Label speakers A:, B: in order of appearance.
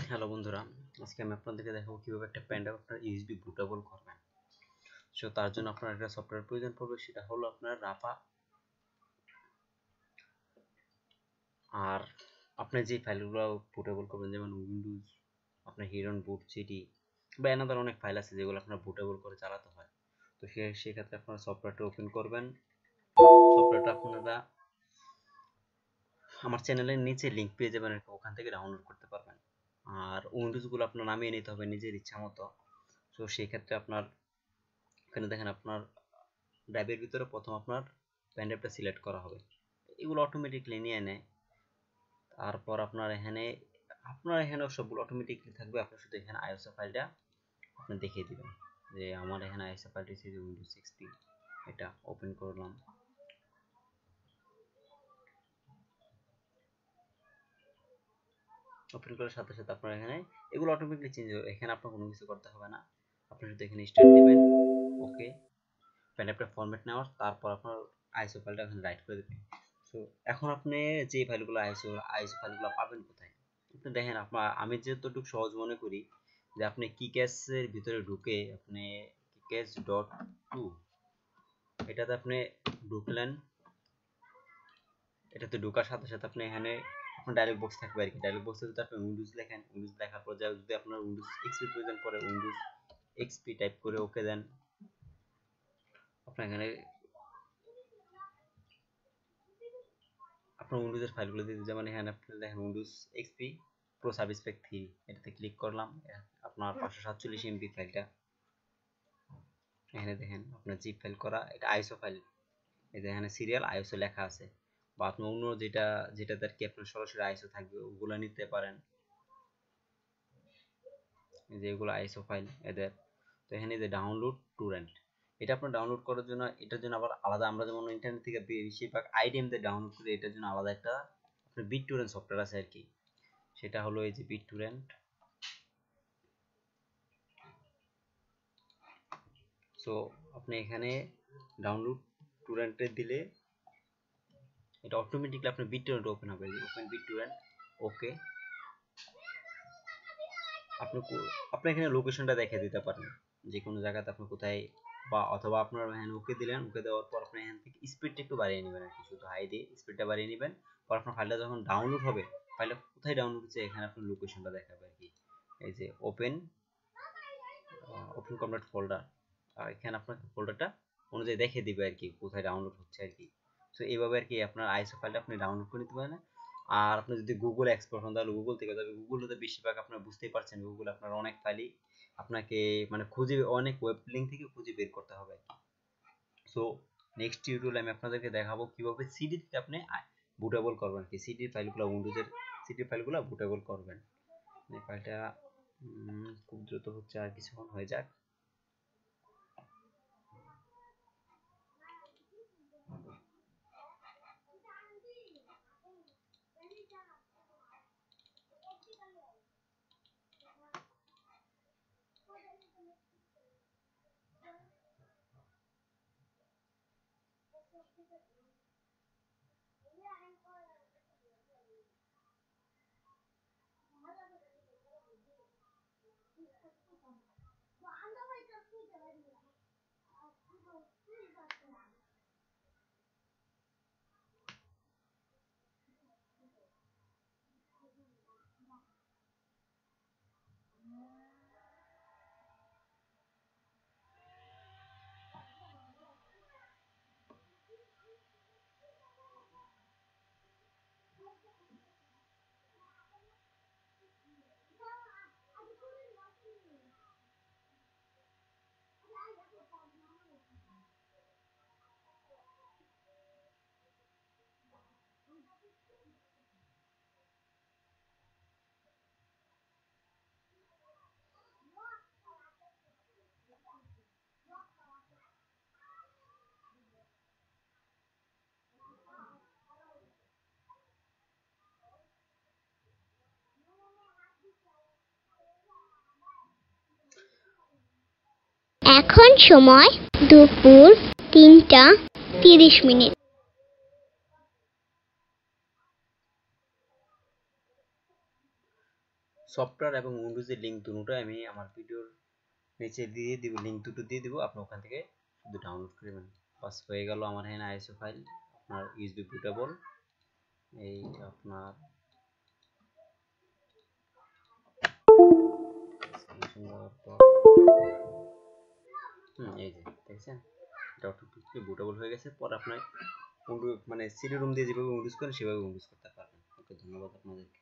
A: Hello বন্ধুরা, আজকে আমি আপনাদেরকে দেখাবো কিভাবে একটা পেন ড্রাইভ আপনার ইউএসবি বুটেবল করবেন। সো তার জন্য আপনার একটা সফটওয়্যার প্রয়োজন পড়বে, সেটা হলো আপনার রাপা। আর আপনি যে ফাইলগুলো বুটেবল করবেন, যেমন উইন্ডোজ, আপনার হিরন বুট সিডি বা এনাদার অনেক ফাইল আছে যেগুলো আপনার বুটেবল করে চালাতে হয়। তো সেক্ষেত্রে আপনারা সফটওয়্যারটা ওপেন করবেন। সফটওয়্যারটা আপনারা আমার চ্যানেলের নিচে লিঙ্ক পেয়ে যাবেন, ওখান থেকে ডাউনলোড করতে পারবেন। আর উইন্ডোজগুলো আপনার নামিয়ে নিতে হবে নিজের ইচ্ছা মতো। তো সেই ক্ষেত্রে আপনার এখানে দেখেন, আপনার ড্রাইভের ভিতরে প্রথম আপনার পেন ড্রাইভটা সিলেক্ট করা হবে। এগুলো অটোমেটিকলি নিয়ে নেয়। তারপর আপনার এখানে সবগুলো অটোমেটিকলি থাকবে। আপনার শুধু এখানে আইএসও ফাইলটা আপনি দেখিয়ে দিবেন যে আমার এখানে আইএসও ফাইলটি হচ্ছে উইন্ডোজ এক্সপি। এটা ওপেন করলাম। ওপেন করার সাথে সাথে আপনার এখানে এগুলো অটোমেটিকলি চেঞ্জ হবে। এখানে আপনার কোনো কিছু করতে হবে না। আপনি শুধু এখানে স্টার্ট দিবেন, ওকে, পেন ড্রাইভটা ফরম্যাট নেওয়ার, তারপর আপনার আইএসও ফাইলটা এখানে রাইট করে দিবেন। সো এখন আপনি যে ফাইলগুলো আইএসও ফাইলগুলো পাবেন কোথায়? আপনি দেখেন, আমি যতটুকু সহজ মনে করি যে আপনি কিক্যাশের ভিতরে ঢুকে আপনি কিক্যাশ.2 এটাতে আপনি ঢুকলেন। এটাতে ঢোকার সাথে সাথে আপনি এখানে আপনার ডায়লগ বক্স থাকবে আর কি। ডায়লগ বক্সে যদি আপনি উইন্ডোজ লেখেন, উইন্ডোজ লেখার পর যদি আপনার উইন্ডোজ এক্সপি প্রয়োজন পড়ে, উইন্ডোজ এক্সপি টাইপ করে ওকে দেন। আপনার এখানে আপনার উইন্ডোজের ফাইলগুলো দিতে, যেমন এখানে আপনি দেখেন Windows XP pro service pack 3, এটাতে ক্লিক করলাম। আপনার 547 এমবি ফাইলটা এখানে দেখেন, আপনার জিপ ফাইল করা, এটা আইএসও ফাইল। এই যে এখানে সিরিয়াল আইএসও লেখা আছে। বা আপনি অন্য যেটাতে আর কি আপনার সরাসরি আইএসও থাকবে ওগুলো নিতে পারেন। এই যে এগুলো আইএসও ফাইল এদের। তো এখানে যে ডাউনলোড টুরেন্ট, এটা আপনার ডাউনলোড করার জন্য, এটার জন্য আবার আলাদা, আমরা যেমন ইন্টারনেট থেকে বেশিরভাগ আইডিএম দিয়ে ডাউনলোড করি, এটার জন্য আলাদা একটা আপনার বিট টুরেন্ট সফটওয়্যার আছে আর কি। সেটা হলো এই যে বিট টুরেন্ট। সো আপনি এখানে ডাউনলোড টুরেন্টে দিলে এটা অটোমেটিকলি আপনার বিট টুরেন্ট ওপেন হবে। ওপেন বিট টুরেন্ট, ওকে। আপনি এখানে লোকেশনটা দেখে দিতে পারেন যে কোনো জায়গাতে আপনি কোথায়, বা অথবা আপনার এখানে ওকে দিলেন। ওকে দেওয়ার পর আপনি এখান থেকে স্পিডটা একটু বাড়িয়ে নেবেন আর কি, শুধু হাই দিয়ে স্পিডটা বাড়িয়ে নেবেন। পর আপনার ফাইলটা যখন ডাউনলোড হবে, ফাইলটা কোথায় ডাউনলোড হচ্ছে এখানে আপনার লোকেশনটা দেখাবে আর কি। এই যে ওপেন ওপেন কমপ্লিট ফোল্ডার, আর এখানে আপনার ফোল্ডারটা অনুযায়ী দেখিয়ে দিবে আর কি কোথায় ডাউনলোড হচ্ছে আর কি। সো এইভাবে আর কি আপনার আইএসও ফাইলটা আপনি ডাউনলোড করে নিতে পারেন। আর আপনি যদি গুগল এক্সপ্লোর হন, তাহলে গুগল থেকে যাবে। গুগলতে বেশিরভাগ আপনার বুঝতেই পারছেন, গুগল আপনার অনেক ফাইলই আপনাকে মানে খুঁজে, অনেক ওয়েব লিঙ্ক থেকে খুঁজে বের করতে হবে। সো নেক্সট টিউটোরিয়ালে আমি আপনাদেরকে দেখাবো কিভাবে সিডি থেকে আপনি বুটেবল করবেন কি, সিডির ফাইলগুলো, উইন্ডোজের সিডি ফাইলগুলো বুটেবল করবেন। এই ফাইলটা খুব দ্রুত হচ্ছে, আর কিছুক্ষণ হয়ে যাক।
B: এখন সময় দুপুর 3টা 30 মিনিট।
A: সফটওয়্যার এবং উইন্ডোজের লিঙ্ক দুটোই আমি আমার ভিডিওর নিচে দিয়ে দিব, লিঙ্ক দুটো দিয়ে দিব, আপনি ওখান থেকে শুধু ডাউনলোড করবেন। বাস হয়ে গেল আমার এখানে আইএসও ফাইল আপনার ইউএসবি বুটেবল। এইটা আপনার এই যে দেখছেন এটা অটোমেটিকলি বুটেবল হয়ে গেছে। পরে আপনার মানে সিডি রুম দিয়ে যেভাবে উইন্ডোজ করেন সেভাবে উইন্ডোজ করতে পারবেন। ওকে, ধন্যবাদ আপনাদেরকে।